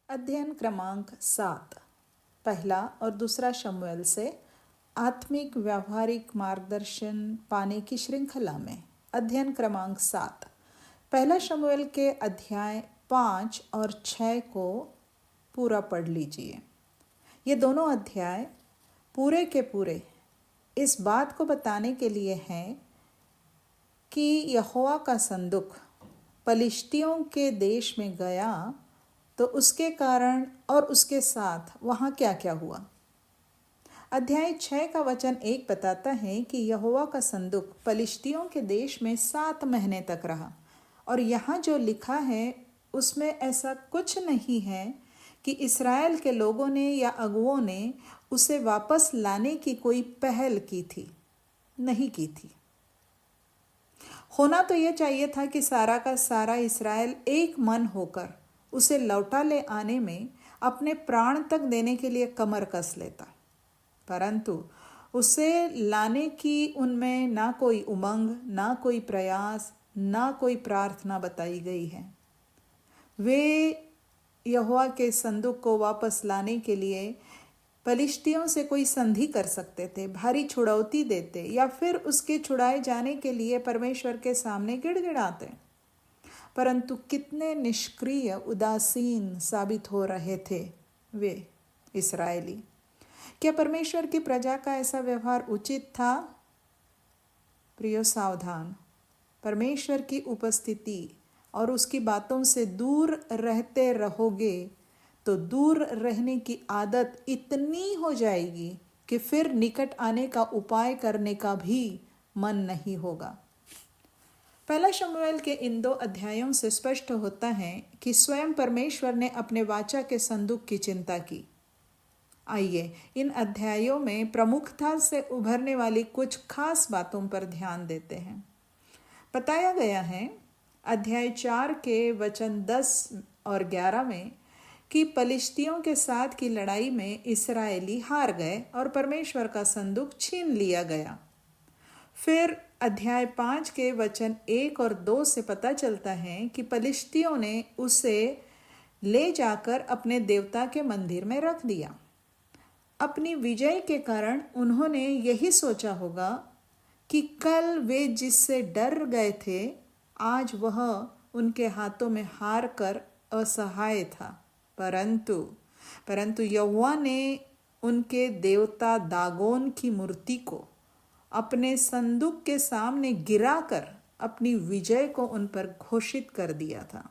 अध्ययन क्रमांक 7 पहला और दूसरा शमूएल से आत्मिक व्यावहारिक मार्गदर्शन पाने की श्रृंखला में अध्ययन क्रमांक 7 पहला शमूएल के अध्याय 5 और 6 को पूरा पढ़ लीजिए। ये दोनों अध्याय पूरे के पूरे इस बात को बताने के लिए हैं कि यहोवा का संदूक पलिश्तियों के देश में गया तो उसके कारण और उसके साथ वहाँ क्या क्या हुआ। अध्याय 6 का वचन 1 बताता है कि यहोवा का संदूक पलिश्तियों के देश में 7 महीने तक रहा, और यहाँ जो लिखा है उसमें ऐसा कुछ नहीं है कि इस्राएल के लोगों ने या अगुओं ने उसे वापस लाने की कोई पहल की थी, नहीं की थी। होना तो यह चाहिए था कि सारा का सारा इस्राएल एक मन होकर उसे लौटा ले आने में अपने प्राण तक देने के लिए कमर कस लेता, परंतु उसे लाने की उनमें ना कोई उमंग, ना कोई प्रयास, ना कोई प्रार्थना बताई गई है। वे यहोवा के संदूक को वापस लाने के लिए पलिश्तियों से कोई संधि कर सकते थे, भारी छुड़ौती देते, या फिर उसके छुड़ाए जाने के लिए परमेश्वर के सामने गिड़गिड़ाते, परंतु कितने निष्क्रिय, उदासीन साबित हो रहे थे वे इस्राएली। क्या परमेश्वर की प्रजा का ऐसा व्यवहार उचित था? प्रियो सावधान, परमेश्वर की उपस्थिति और उसकी बातों से दूर रहते रहोगे तो दूर रहने की आदत इतनी हो जाएगी कि फिर निकट आने का उपाय करने का भी मन नहीं होगा। पहला शमूएल के इन 2 अध्यायों से स्पष्ट होता है कि स्वयं परमेश्वर ने अपने वाचा के संदूक की चिंता की। आइए इन अध्यायों में प्रमुखता से उभरने वाली कुछ खास बातों पर ध्यान देते हैं। बताया गया है अध्याय 4 के वचन 10 और 11 में कि पलिश्तियों के साथ की लड़ाई में इस्राएली हार गए और परमेश्वर का संदूक छीन लिया गया। फिर अध्याय 5 के वचन 1 और 2 से पता चलता है कि पलिश्तियों ने उसे ले जाकर अपने देवता के मंदिर में रख दिया। अपनी विजय के कारण उन्होंने यही सोचा होगा कि कल वे जिससे डर गए थे, आज वह उनके हाथों में हार कर असहाय था। परंतु यहोवा ने उनके देवता दागोन की मूर्ति को अपने संदूक के सामने गिराकर अपनी विजय को उन पर घोषित कर दिया था।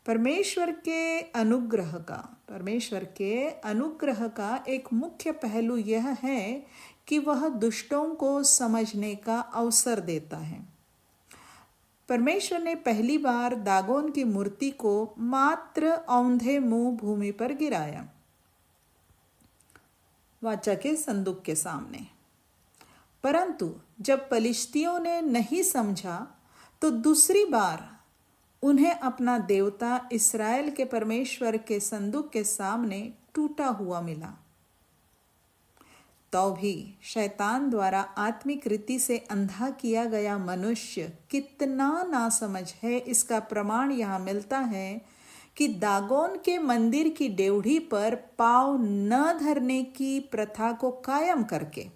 परमेश्वर के अनुग्रह का एक मुख्य पहलू यह है कि वह दुष्टों को समझने का अवसर देता है। परमेश्वर ने पहली बार दागोन की मूर्ति को मात्र औंधे मुंह भूमि पर गिराया, वाचा के संदूक के सामने। परंतु जब पलिश्तियों ने नहीं समझा तो दूसरी बार उन्हें अपना देवता इस्राएल के परमेश्वर के संदूक के सामने टूटा हुआ मिला। तो भी शैतान द्वारा आत्मिक रीति से अंधा किया गया मनुष्य कितना नासमझ है, इसका प्रमाण यहाँ मिलता है कि दागोन के मंदिर की डेवढ़ी पर पाँव न धरने की प्रथा को कायम करके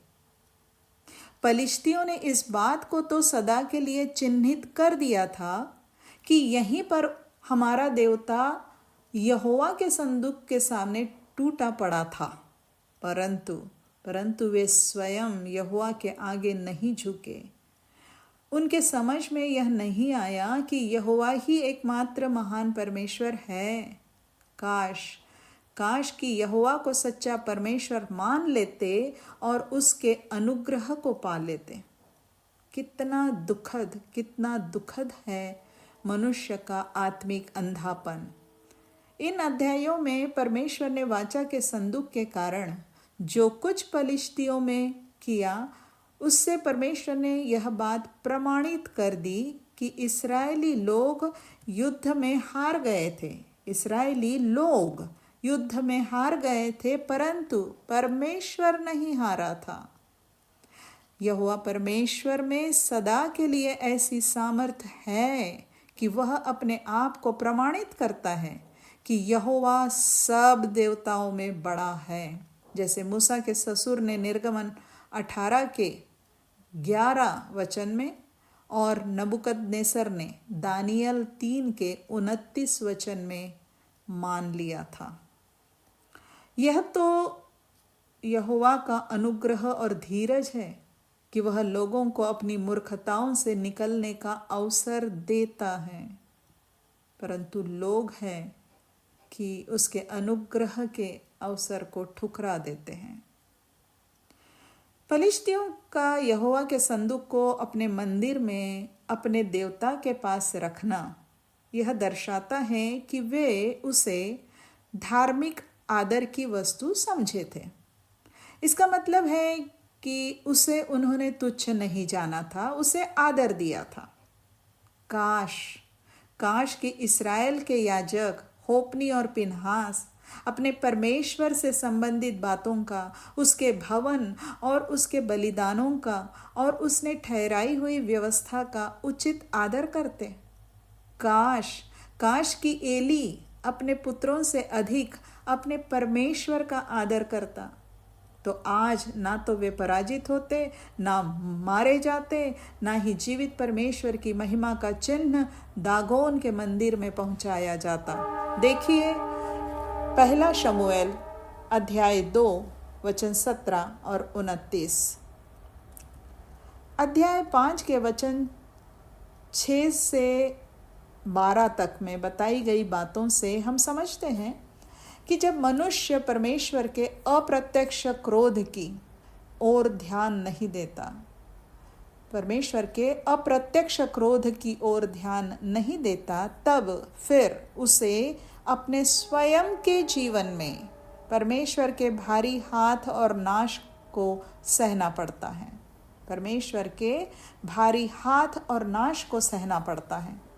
पलिश्तियों ने इस बात को तो सदा के लिए चिन्हित कर दिया था कि यहीं पर हमारा देवता यहोवा के संदूक के सामने टूटा पड़ा था। परंतु वे स्वयं यहोवा के आगे नहीं झुके। उनके समझ में यह नहीं आया कि यहोवा ही एकमात्र महान परमेश्वर है। काश कि यहोवा को सच्चा परमेश्वर मान लेते और उसके अनुग्रह को पा लेते। कितना दुखद है मनुष्य का आत्मिक अंधापन। इन अध्यायों में परमेश्वर ने वाचा के संदूक के कारण जो कुछ पलिश्तियों में किया, उससे परमेश्वर ने यह बात प्रमाणित कर दी कि इस्राएली लोग युद्ध में हार गए थे, परंतु परमेश्वर नहीं हारा था। यहोवा परमेश्वर में सदा के लिए ऐसी सामर्थ है कि वह अपने आप को प्रमाणित करता है कि यहोवा सब देवताओं में बड़ा है। जैसे मूसा के ससुर ने निर्गमन 18 के 11 वचन में और नबूकदनेस्सर ने दानियल 3 के 29 वचन में मान लिया था। यह तो यहोवा का अनुग्रह और धीरज है कि वह लोगों को अपनी मूर्खताओं से निकलने का अवसर देता है, परंतु लोग हैं कि उसके अनुग्रह के अवसर को ठुकरा देते हैं। फलिश्तियों का यहोवा के संदूक को अपने मंदिर में अपने देवता के पास रखना यह दर्शाता है कि वे उसे धार्मिक आदर की वस्तु समझे थे। इसका मतलब है कि उसे उन्होंने तुच्छ नहीं जाना था, उसे आदर दिया था। काश कि इस्राएल के याजक होप्नी और पिनहास अपने परमेश्वर से संबंधित बातों का, उसके भवन और उसके बलिदानों का और उसने ठहराई हुई व्यवस्था का उचित आदर करते। काश कि एली अपने पुत्रों से अधिक अपने परमेश्वर का आदर करता, तो आज ना तो वे पराजित होते, ना मारे जाते, ना ही जीवित परमेश्वर की महिमा का चिन्ह दागोन के मंदिर में पहुंचाया जाता। देखिए 1 शमूएल अध्याय 2 वचन 17 और 29। अध्याय 5 के वचन 6 से 12 तक में बताई गई बातों से हम समझते हैं कि जब मनुष्य परमेश्वर के अप्रत्यक्ष क्रोध की ओर ध्यान नहीं देता, परमेश्वर के अप्रत्यक्ष क्रोध की ओर ध्यान नहीं देता, तब फिर उसे अपने स्वयं के जीवन में परमेश्वर के भारी हाथ और नाश को सहना पड़ता है। परमेश्वर के भारी हाथ और नाश को सहना पड़ता है।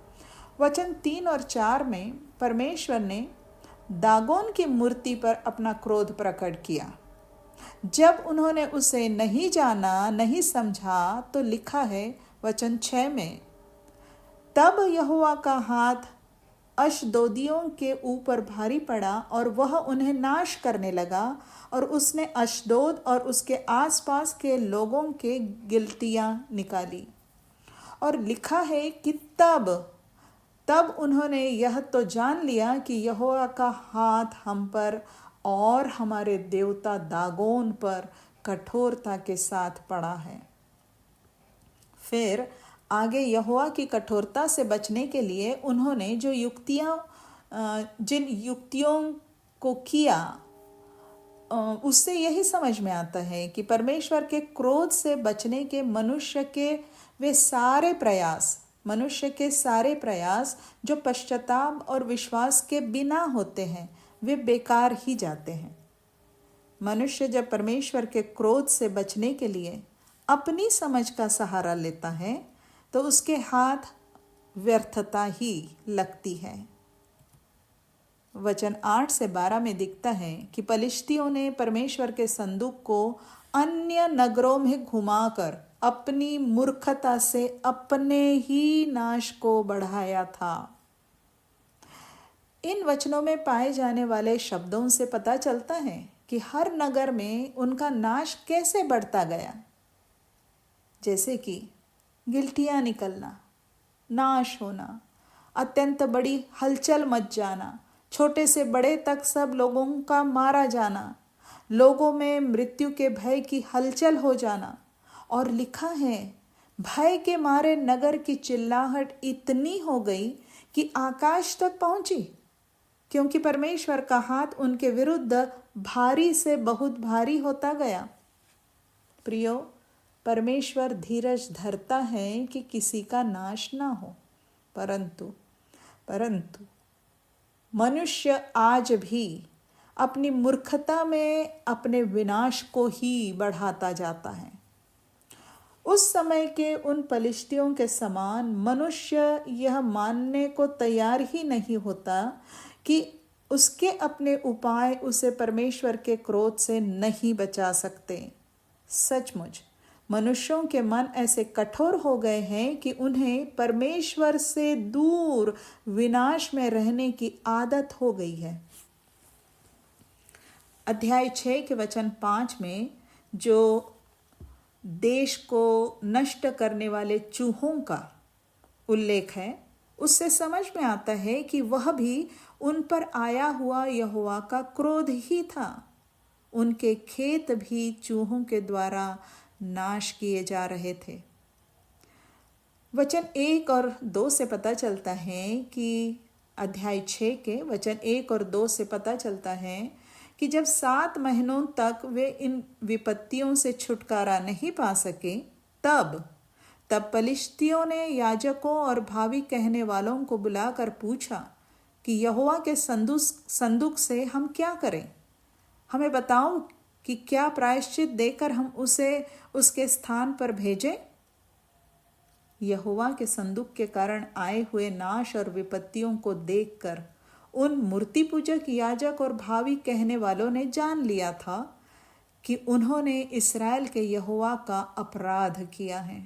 वचन 3 और 4 में परमेश्वर ने दागोन की मूर्ति पर अपना क्रोध प्रकट किया। जब उन्होंने उसे नहीं जाना, नहीं समझा, तो लिखा है वचन 6 में, तब यहोवा का हाथ अशदोदियों के ऊपर भारी पड़ा और वह उन्हें नाश करने लगा, और उसने अशदोद और उसके आसपास के लोगों के गिलटियां निकाली। और लिखा है कि तब उन्होंने यह तो जान लिया कि यहोवा का हाथ हम पर और हमारे देवता दागोन पर कठोरता के साथ पड़ा है। फिर आगे यहोवा की कठोरता से बचने के लिए उन्होंने जिन युक्तियों को किया, उससे यही समझ में आता है कि परमेश्वर के क्रोध से बचने के मनुष्य के सारे प्रयास जो पश्चाताप और विश्वास के बिना होते हैं, वे बेकार ही जाते हैं। मनुष्य जब परमेश्वर के क्रोध से बचने के लिए अपनी समझ का सहारा लेता है, तो उसके हाथ व्यर्थता ही लगती है। वचन 8 से 12 में दिखता है कि फलिश्तियों ने परमेश्वर के संदूक को अन्य नगरों में घुमाकर अपनी मूर्खता से अपने ही नाश को बढ़ाया था। इन वचनों में पाए जाने वाले शब्दों से पता चलता है कि हर नगर में उनका नाश कैसे बढ़ता गया। जैसे कि गिलटियां निकलना, नाश होना, अत्यंत बड़ी हलचल मच जाना, छोटे से बड़े तक सब लोगों का मारा जाना, लोगों में मृत्यु के भय की हलचल हो जाना। और लिखा है, भय के मारे नगर की चिल्लाहट इतनी हो गई कि आकाश तक पहुंची, क्योंकि परमेश्वर का हाथ उनके विरुद्ध भारी से बहुत भारी होता गया। प्रियो, परमेश्वर धीरज धरता है कि किसी का नाश ना हो, परंतु मनुष्य आज भी अपनी मूर्खता में अपने विनाश को ही बढ़ाता जाता है। उस समय के उन फलिश्तियों के समान मनुष्य यह मानने को तैयार ही नहीं होता कि उसके अपने उपाय उसे परमेश्वर के क्रोध से नहीं बचा सकते। सचमुच मनुष्यों के मन ऐसे कठोर हो गए हैं कि उन्हें परमेश्वर से दूर विनाश में रहने की आदत हो गई है। अध्याय 6 के वचन 5 में जो देश को नष्ट करने वाले चूहों का उल्लेख है, उससे समझ में आता है कि वह भी उन पर आया हुआ यहोवा का क्रोध ही था। उनके खेत भी चूहों के द्वारा नाश किए जा रहे थे। वचन 1 और 2 से पता चलता है कि अध्याय 6 के वचन 1 और 2 से पता चलता है कि जब 7 महीनों तक वे इन विपत्तियों से छुटकारा नहीं पा सके, तब पलिश्तियों ने याजकों और भावी कहने वालों को बुलाकर पूछा कि यहोवा के संदूक से हम क्या करें? हमें बताओ कि क्या प्रायश्चित देकर हम उसे उसके स्थान पर भेजें? यहोवा के संदूक के कारण आए हुए नाश और विपत्तियों को देखकर उन मूर्ति पूजक याजक और भावी कहने वालों ने जान लिया था कि उन्होंने इस्राएल के यहोवा का अपराध किया है।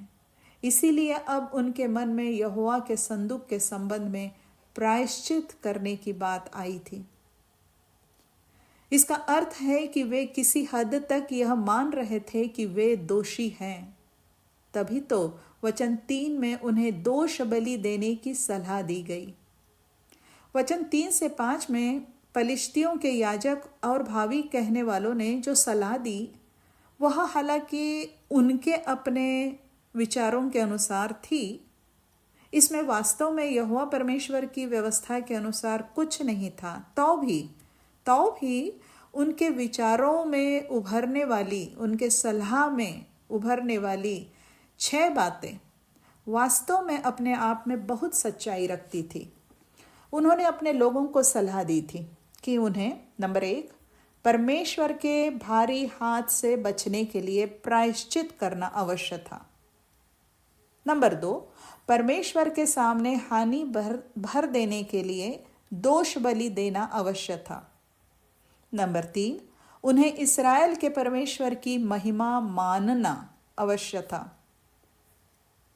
इसीलिए अब उनके मन में यहोवा के संदूक के संबंध में प्रायश्चित करने की बात आई थी। इसका अर्थ है कि वे किसी हद तक यह मान रहे थे कि वे दोषी हैं। तभी तो वचन 3 में उन्हें दोष बलि देने की सलाह दी गई। वचन 3 से 5 में पलिश्तियों के याजक और भावी कहने वालों ने जो सलाह दी, वह हालांकि उनके अपने विचारों के अनुसार थी। इसमें वास्तव में यहोवा परमेश्वर की व्यवस्था के अनुसार कुछ नहीं था। तो भी उनके विचारों में उभरने वाली, उनके सलाह में उभरने वाली 6 बातें वास्तव में अपने आप में बहुत सच्चाई रखती थी। उन्होंने अपने लोगों को सलाह दी थी कि उन्हें नंबर 1 परमेश्वर के भारी हाथ से बचने के लिए प्रायश्चित करना अवश्य था। नंबर 2 परमेश्वर के सामने हानि भर देने के लिए दोष बलि देना अवश्य था। नंबर 3 उन्हें इस्राएल के परमेश्वर की महिमा मानना अवश्य था।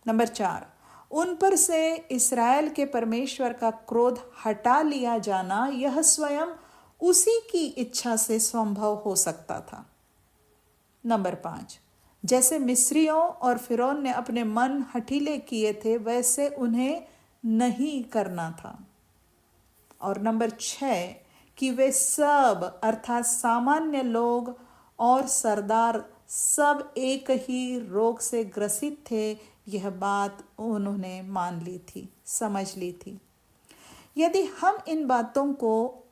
नंबर 4 उन पर से इस्राएल के परमेश्वर का क्रोध हटा लिया जाना, यह स्वयं उसी की इच्छा से संभव हो सकता था। नंबर 5 जैसे मिस्रियों और फिरौन ने अपने मन हठीले किए थे, वैसे उन्हें नहीं करना था। और नंबर 6 कि वे सब अर्थात सामान्य लोग और सरदार सब एक ही रोग से ग्रसित थे। यह बात उन्होंने मान ली थी, समझ ली थी। यदि हम इन बातों को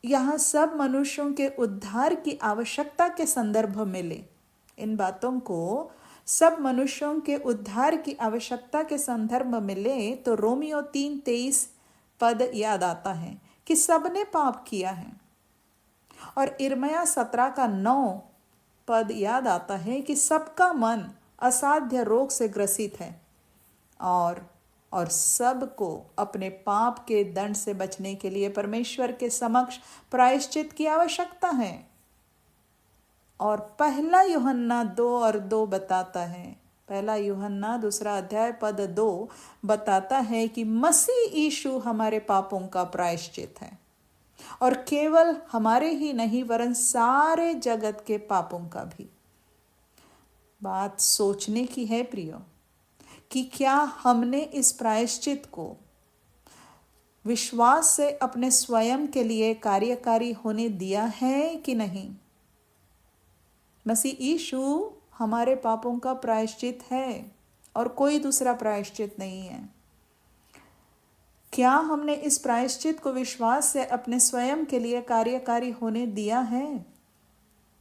यहाँ सब मनुष्यों के उद्धार की आवश्यकता के संदर्भ में लें, इन बातों को सब मनुष्यों के उद्धार की आवश्यकता के संदर्भ में लें, तो रोमियो 3:23 पद याद आता है कि सबने पाप किया है। और इर्मया 17 का 9 पद याद आता है कि सबका मन असाध्य रोग से ग्रसित है और सबको अपने पाप के दंड से बचने के लिए परमेश्वर के समक्ष प्रायश्चित की आवश्यकता है। और पहला यूहन्ना 2 और 2 बताता है, पहला यूहन्ना 2 अध्याय पद 2 बताता है कि मसीह यीशु हमारे पापों का प्रायश्चित है, और केवल हमारे ही नहीं वरन सारे जगत के पापों का भी। बात सोचने की है प्रियो, कि क्या हमने इस प्रायश्चित को विश्वास से अपने स्वयं के लिए कार्यकारी होने दिया है कि नहीं? मसीह यीशु हमारे पापों का प्रायश्चित है और कोई दूसरा प्रायश्चित नहीं है। क्या हमने इस प्रायश्चित को विश्वास से अपने स्वयं के लिए कार्यकारी होने दिया है?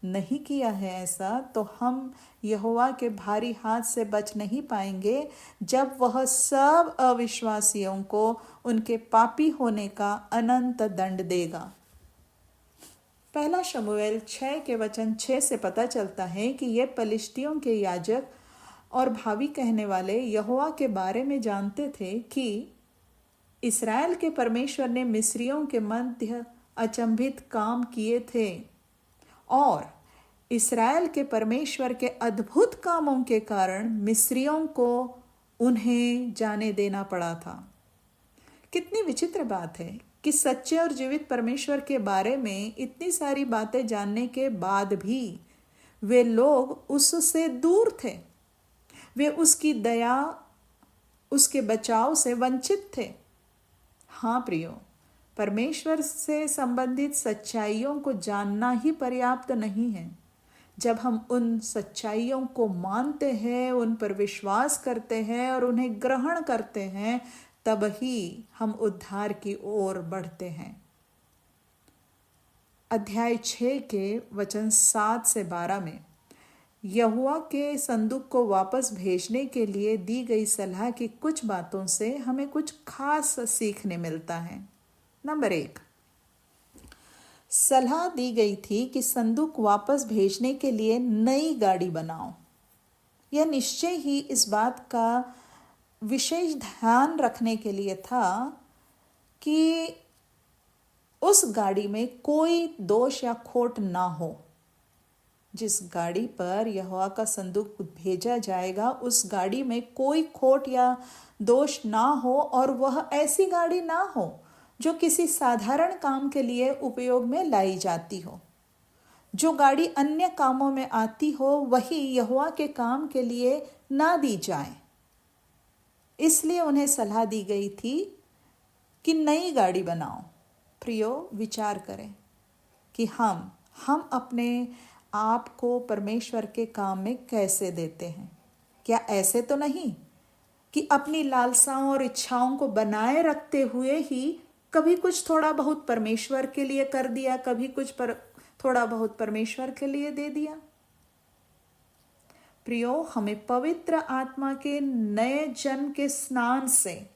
नहीं किया है ऐसा, तो हम यहोवा के भारी हाथ से बच नहीं पाएंगे जब वह सब अविश्वासियों को उनके पापी होने का अनंत दंड देगा। पहला शमूएल 6 के वचन 6 से पता चलता है कि ये पलिश्तियों के याजक और भावी कहने वाले यहोवा के बारे में जानते थे कि इस्राएल के परमेश्वर ने मिस्रियों के मध्य अचंभित काम किए थे और इस्राएल के परमेश्वर के अद्भुत कामों के कारण मिस्रियों को उन्हें जाने देना पड़ा था। कितनी विचित्र बात है कि सच्चे और जीवित परमेश्वर के बारे में इतनी सारी बातें जानने के बाद भी वे लोग उससे दूर थे। वे उसकी दया, उसके बचाव से वंचित थे। हाँ प्रियो, परमेश्वर से संबंधित सच्चाइयों को जानना ही पर्याप्त नहीं है। जब हम उन सच्चाइयों को मानते हैं, उन पर विश्वास करते हैं और उन्हें ग्रहण करते हैं, तब ही हम उद्धार की ओर बढ़ते हैं। अध्याय 6 के वचन 7 से 12 में यहोवा के संदूक को वापस भेजने के लिए दी गई सलाह की कुछ बातों से हमें कुछ खास सीखने मिलता है। नंबर 1, सलाह दी गई थी कि संदूक वापस भेजने के लिए नई गाड़ी बनाओ। यह निश्चय ही इस बात का विशेष ध्यान रखने के लिए था कि उस गाड़ी में कोई दोष या खोट ना हो। जिस गाड़ी पर यहोवा का संदूक भेजा जाएगा, उस गाड़ी में कोई खोट या दोष ना हो, और वह ऐसी गाड़ी ना हो जो किसी साधारण काम के लिए उपयोग में लाई जाती हो। जो गाड़ी अन्य कामों में आती हो, वही यहोवा के काम के लिए ना दी जाए। इसलिए उन्हें सलाह दी गई थी कि नई गाड़ी बनाओ। प्रियो, विचार करें कि हम अपने आप को परमेश्वर के काम में कैसे देते हैं। क्या ऐसे तो नहीं कि अपनी लालसाओं और इच्छाओं को बनाए रखते हुए ही कभी कुछ थोड़ा बहुत परमेश्वर के लिए कर दिया, कभी कुछ थोड़ा बहुत परमेश्वर के लिए दे दिया। प्रियो, हमें पवित्र आत्मा के नए जन्म के स्नान से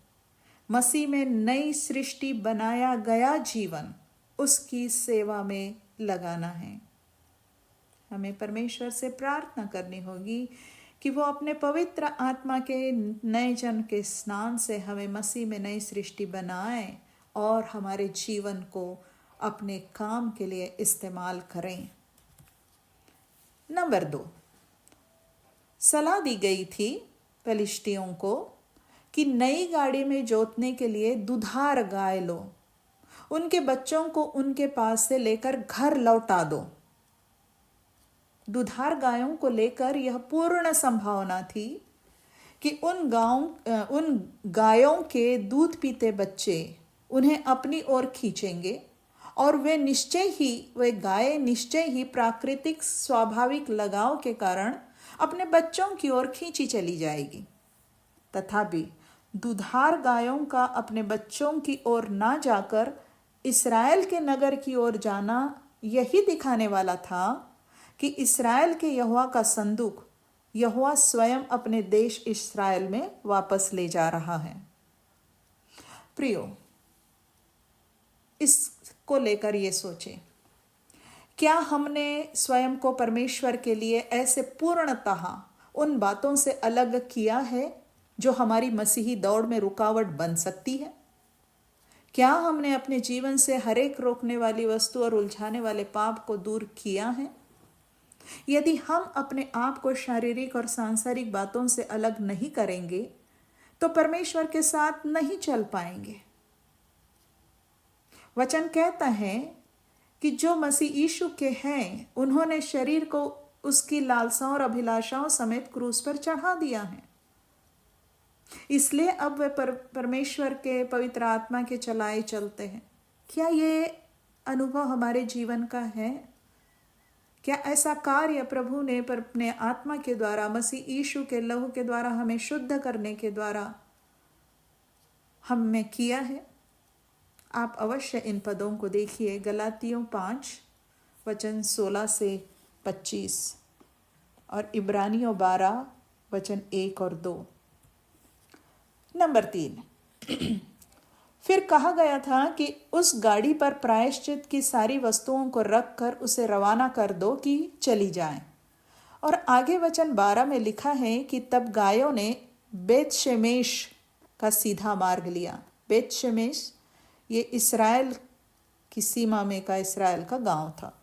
मसीह में नई सृष्टि बनाया गया जीवन, उसकी सेवा में लगाना है। हमें परमेश्वर से प्रार्थना करनी होगी कि वो अपने पवित्र आत्मा के नए जन्म के स्नान से हमें मसीह में नई सृष्टि बनाए और हमारे जीवन को अपने काम के लिए इस्तेमाल करें। नंबर 2, सलाह दी गई थी फिलिस्तियों को कि नई गाड़ी में जोतने के लिए दुधार गाय लो, उनके बच्चों को उनके पास से लेकर घर लौटा दो। दुधार गायों को लेकर यह पूर्ण संभावना थी कि उन गायों के दूध पीते बच्चे उन्हें अपनी ओर खींचेंगे और वे गायें निश्चय ही प्राकृतिक स्वाभाविक लगाव के कारण अपने बच्चों की ओर खींची चली जाएगी। तथापि दुधार गायों का अपने बच्चों की ओर ना जाकर इस्राएल के नगर की ओर जाना यही दिखाने वाला था कि इस्राएल के यहोवा का संदूक यहोवा स्वयं अपने देश इस्राएल में वापस ले जा रहा है। प्रियो, इसको लेकर ये सोचें, क्या हमने स्वयं को परमेश्वर के लिए ऐसे पूर्णतः उन बातों से अलग किया है जो हमारी मसीही दौड़ में रुकावट बन सकती है? क्या हमने अपने जीवन से हरेक रोकने वाली वस्तु और उलझाने वाले पाप को दूर किया है? यदि हम अपने आप को शारीरिक और सांसारिक बातों से अलग नहीं करेंगे तो परमेश्वर के साथ नहीं चल पाएंगे। वचन कहता है कि जो मसीह यीशु के हैं, उन्होंने शरीर को उसकी लालसाओं और अभिलाषाओं समेत क्रूस पर चढ़ा दिया है। इसलिए अब वे परमेश्वर के पवित्र आत्मा के चलाए चलते हैं। क्या ये अनुभव हमारे जीवन का है? क्या ऐसा कार्य प्रभु ने अपने आत्मा के द्वारा, मसीह यीशु के लहू के द्वारा हमें शुद्ध करने के द्वारा हम में किया है? आप अवश्य इन पदों को देखिए, गलातियों 5 वचन 16 से 25 और इब्रानियों 12 वचन 1 और 2। नंबर 3, फिर कहा गया था कि उस गाड़ी पर प्रायश्चित की सारी वस्तुओं को रख कर उसे रवाना कर दो कि चली जाए। और आगे वचन 12 में लिखा है कि तब गायों ने बेत शेमेश का सीधा मार्ग लिया। बेत शेमेश ये इस्राएल की सीमा में का इस्राएल का गांव था।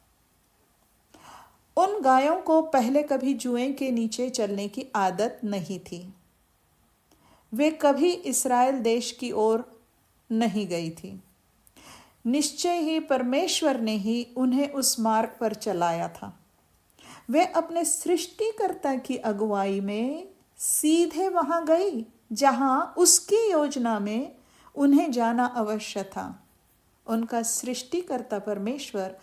उन उन गायों को पहले कभी जुएं के नीचे चलने की आदत नहीं थी। वे कभी इस्राएल देश की ओर नहीं गई थी। निश्चय ही परमेश्वर ने ही उन्हें उस मार्ग पर चलाया था। वे अपने सृष्टिकर्ता की अगुवाई में सीधे वहां गई जहां उसकी योजना में उन्हें जाना अवश्य था। उनका सृष्टिकर्ता परमेश्वर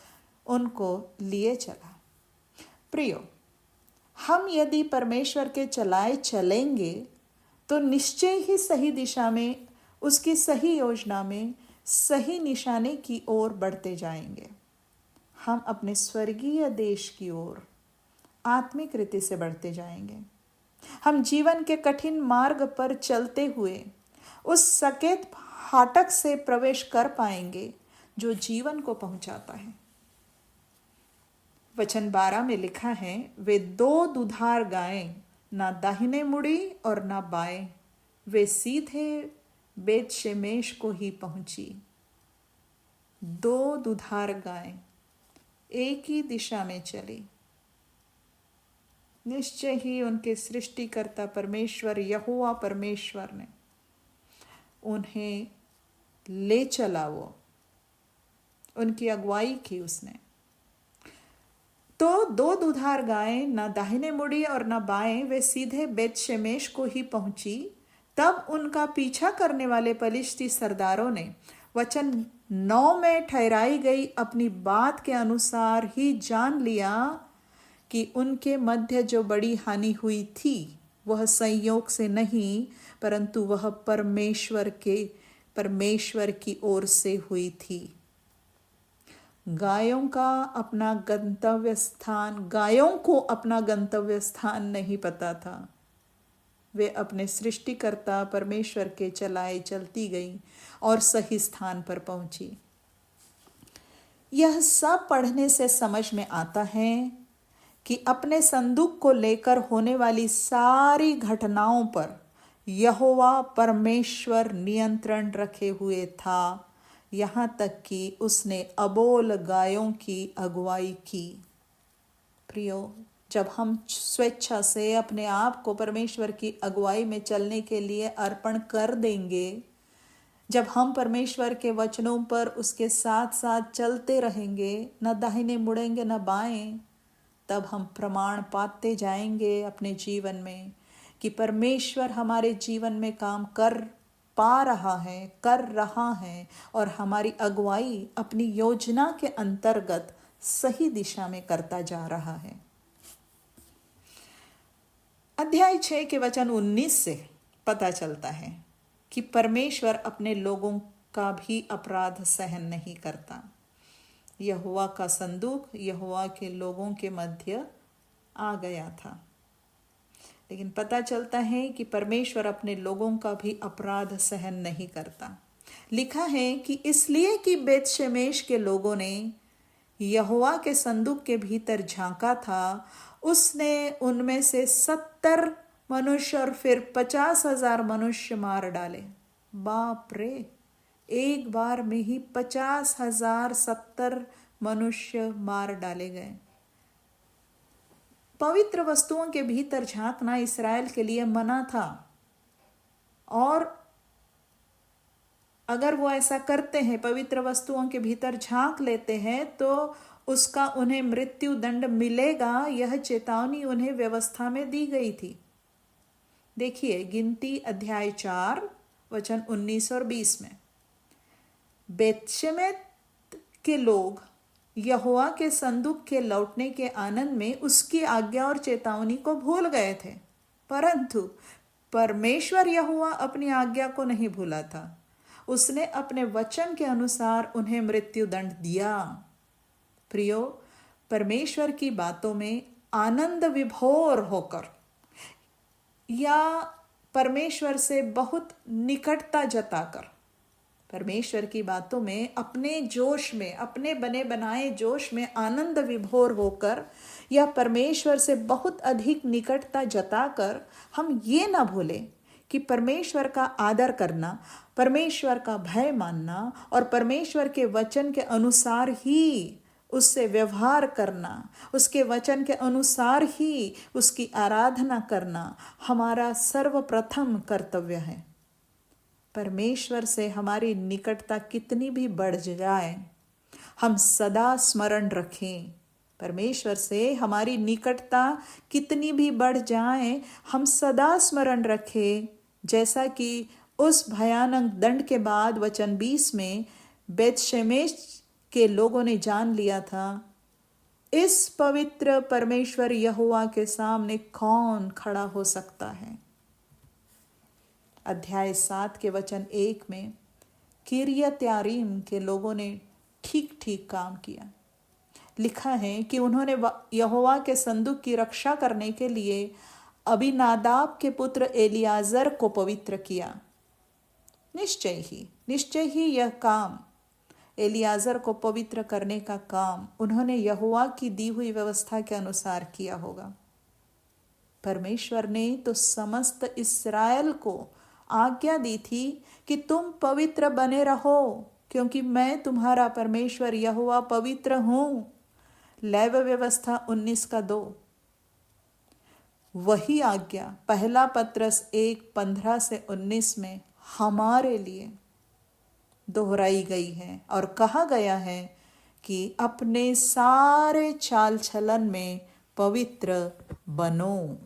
उनको लिए चला। प्रियो, हम यदि परमेश्वर के चलाए चलेंगे तो निश्चय ही सही दिशा में, उसकी सही योजना में, सही निशाने की ओर बढ़ते जाएंगे। हम अपने स्वर्गीय देश की ओर आत्मिक रीति से बढ़ते जाएंगे। हम जीवन के कठिन मार्ग पर चलते हुए उस सकेत फाटक से प्रवेश कर पाएंगे जो जीवन को पहुंचाता है। वचन 12 में लिखा है, वे 2 दुधार गायें, ना दाहिने मुड़ी और ना बाएं, वे सीधे बेत शेमेश को ही पहुंची। 2 दुधार गायें एक ही दिशा में चली। निश्चय ही उनके सृष्टिकर्ता परमेश्वर यहोवा परमेश्वर ने उन्हें ले चला, वो उनकी अगुवाई की उसने। तो 2 दुधार गायें, ना दाहिने मुड़ी और ना बाएं, वे सीधे बेत शेमेश को ही पहुंची। तब उनका पीछा करने वाले पलिश्ती सरदारों ने वचन 9 में ठहराई गई अपनी बात के अनुसार ही जान लिया कि उनके मध्य जो बड़ी हानि हुई थी वह संयोग से नहीं, परंतु वह परमेश्वर की ओर से हुई थी। गायों को अपना गंतव्य स्थान नहीं पता था। वे अपने सृष्टिकर्ता परमेश्वर के चलाए चलती गई और सही स्थान पर पहुंची। यह सब पढ़ने से समझ में आता है कि अपने संदूक को लेकर होने वाली सारी घटनाओं पर यहोवा परमेश्वर नियंत्रण रखे हुए था, यहाँ तक कि उसने अबोल गायों की अगुवाई की। प्रियो, जब हम स्वेच्छा से अपने आप को परमेश्वर की अगुवाई में चलने के लिए अर्पण कर देंगे, जब हम परमेश्वर के वचनों पर उसके साथ साथ चलते रहेंगे, न दाहिने मुड़ेंगे न बाएं, तब हम प्रमाण पाते जाएंगे अपने जीवन में कि परमेश्वर हमारे जीवन में काम कर रहा है और हमारी अगुवाई अपनी योजना के अंतर्गत सही दिशा में करता जा रहा है। अध्याय 6 के वचन 19 से पता चलता है कि परमेश्वर अपने लोगों का भी अपराध सहन नहीं करता। यहोवा का संदूक यहोवा के लोगों के मध्य आ गया था, लेकिन पता चलता है कि परमेश्वर अपने लोगों का भी अपराध सहन नहीं करता। लिखा है कि इसलिए कि बेत शेमेश के लोगों ने यहोवा के संदूक के भीतर झांका था, उसने उनमें से 70 मनुष्य और फिर 50,000 मनुष्य मार डाले। बाप रे, एक बार में ही 50,000 70 मनुष्य मार डाले गए। पवित्र वस्तुओं के भीतर झांकना इस्राएल के लिए मना था, और अगर वो ऐसा करते हैं, पवित्र वस्तुओं के भीतर झांक लेते हैं, तो उसका उन्हें मृत्यु दंड मिलेगा। यह चेतावनी उन्हें व्यवस्था में दी गई थी। देखिए गिनती अध्याय 4 वचन 19 और 20 में, बेतशेमेत के लोग यहोवा के संदूक के लौटने के आनंद में उसकी आज्ञा और चेतावनी को भूल गए थे, परंतु परमेश्वर यहोवा अपनी आज्ञा को नहीं भूला था। उसने अपने वचन के अनुसार उन्हें मृत्यु दंड दिया। प्रियो, परमेश्वर की बातों में आनंद विभोर होकर या परमेश्वर से बहुत निकटता जताकर, परमेश्वर की बातों में अपने जोश में, अपने बने बनाए जोश में आनंद विभोर होकर या परमेश्वर से बहुत अधिक निकटता जताकर हम ये ना भूलें कि परमेश्वर का आदर करना, परमेश्वर का भय मानना और परमेश्वर के वचन के अनुसार ही उससे व्यवहार करना, उसके वचन के अनुसार ही उसकी आराधना करना हमारा सर्वप्रथम कर्तव्य है। परमेश्वर से हमारी निकटता कितनी भी बढ़ जाए, हम सदा स्मरण रखें। परमेश्वर से हमारी निकटता कितनी भी बढ़ जाए, हम सदा स्मरण रखें, जैसा कि उस भयानक दंड के बाद वचन 20 में बेतशेमेश के लोगों ने जान लिया था, इस पवित्र परमेश्वर यहोवा के सामने कौन खड़ा हो सकता है। अध्याय 7 के वचन 1 में किर्यत यारीम के लोगों ने ठीक ठीक काम किया। लिखा है कि उन्होंने यहोवा के संदूक की रक्षा करने के लिए अबीनादाब के पुत्र एलियाजर को पवित्र किया। निश्चय ही यह काम, एलियाजर को पवित्र करने का काम, उन्होंने यहोवा की दी हुई व्यवस्था के अनुसार किया होगा। परमेश्वर ने तो समस्त इस्राएल को आज्ञा दी थी कि तुम पवित्र बने रहो, क्योंकि मैं तुम्हारा परमेश्वर यहोवा पवित्र हूं। लेव व्यवस्था 19:2। वही आज्ञा पहला पत्रस 1:15-19 में हमारे लिए दोहराई गई है और कहा गया है कि अपने सारे चाल चलन में पवित्र बनो।